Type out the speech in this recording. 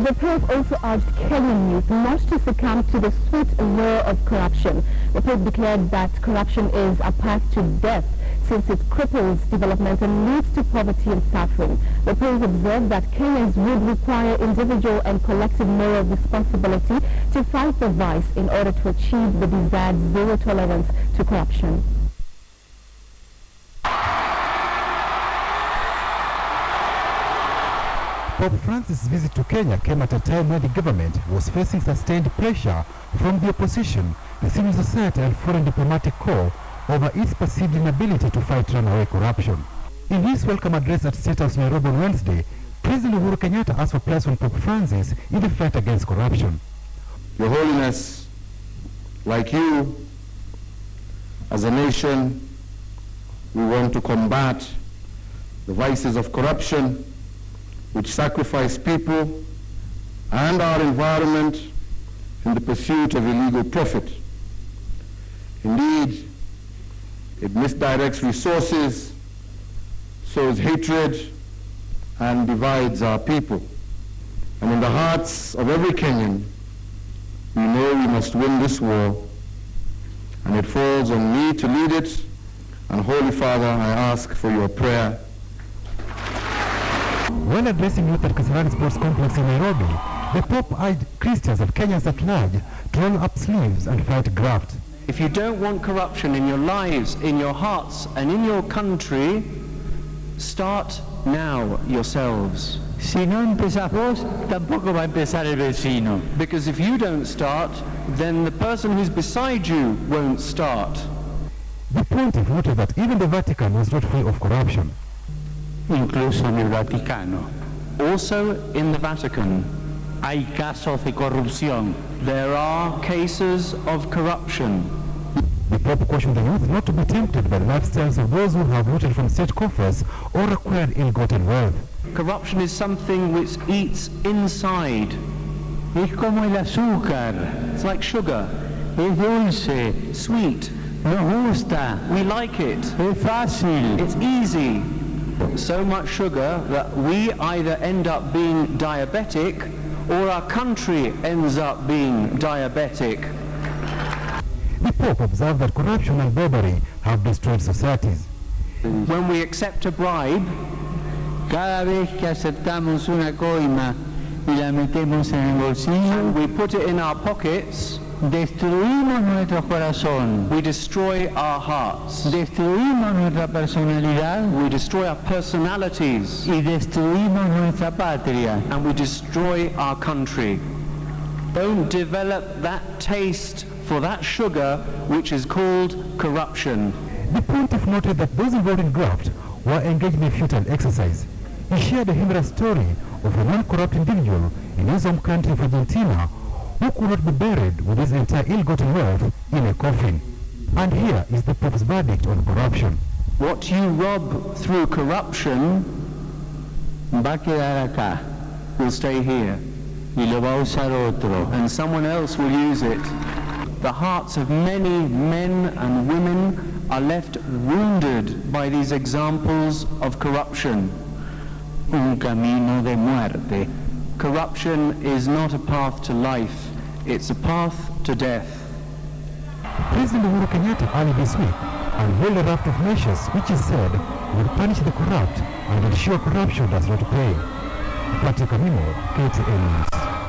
The Pope also urged Kenyan youth not to succumb to the sweet allure of corruption. The Pope declared that corruption is a path to death, since it cripples development and leads to poverty and suffering. The Pope observed that Kenyans would require individual and collective moral responsibility to fight the vice in order to achieve the desired zero tolerance to corruption. Pope Francis' visit to Kenya came at a time when the government was facing sustained pressure from the opposition, the civil society and foreign diplomatic corps over its perceived inability to fight runaway corruption. In his welcome address at State House Nairobi on Wednesday, President Uhuru Kenyatta asked for prayers from Pope Francis in the fight against corruption. Your Holiness, like you, as a nation, we want to combat the vices of corruption which sacrifice people and our environment in the pursuit of illegal profit. Indeed, it misdirects resources, sows hatred, and divides our people. And in the hearts of every Kenyan, we know we must win this war, and it falls on me to lead it. And Holy Father, I ask for your prayer. When addressing youth at Kasarani Sports Complex in Nairobi, the Pope urged Christians and Kenyans at large to roll up sleeves and fight graft. If you don't want corruption in your lives, in your hearts, and in your country, start now yourselves. Si no empezamos, tampoco va a empezar el vecino. Because if you don't start, then the person who's beside you won't start. The Pontiff noted that even the Vatican was not free of corruption. Incluso en el Vaticano Also in the Vatican, hay casos de corrupción. there are cases of corruption. The Pope cautioned the youth not to be tempted by the lifestyles of those who have looted from state coffers or acquired ill-gotten wealth. Corruption is something which eats inside. Es como el azúcar, It's like sugar, es dulce, sweet. nos gusta, We like it. es fácil. It's easy. So much sugar that we either end up being diabetic or our country ends up being diabetic. The Pope observed that corruption and bribery have destroyed societies. When we accept a bribe, Cada vez que aceptamos una coima y la metemos en el bolsillo, we put it in our pockets, destruimos nuestro corazón, we destroy our hearts, destruimos nuestra personalidad we destroy our personalities, y destruimos nuestra patria. and we destroy our country. Don't develop that taste for that sugar which is called corruption. The Pontiff noted that those involved in graft were engaged in a futile exercise. He shared a humorous story of a non-corrupt individual in his home country of Argentina who could not be buried with his entire ill-gotten wealth in a coffin. And here is the Pope's verdict on corruption. What you rob through corruption Va a quedar acá will stay here, y lo va a usar otro. and someone else will use it. The hearts of many men and women are left wounded by these examples of corruption. Un camino de muerte. Corruption is not a path to life, it's a path to death. President Uhuru Kenyatta earlier this week unveiled a raft of measures which he said would punish the corrupt and ensure corruption does not pay. Patrick Amimo, KTN News.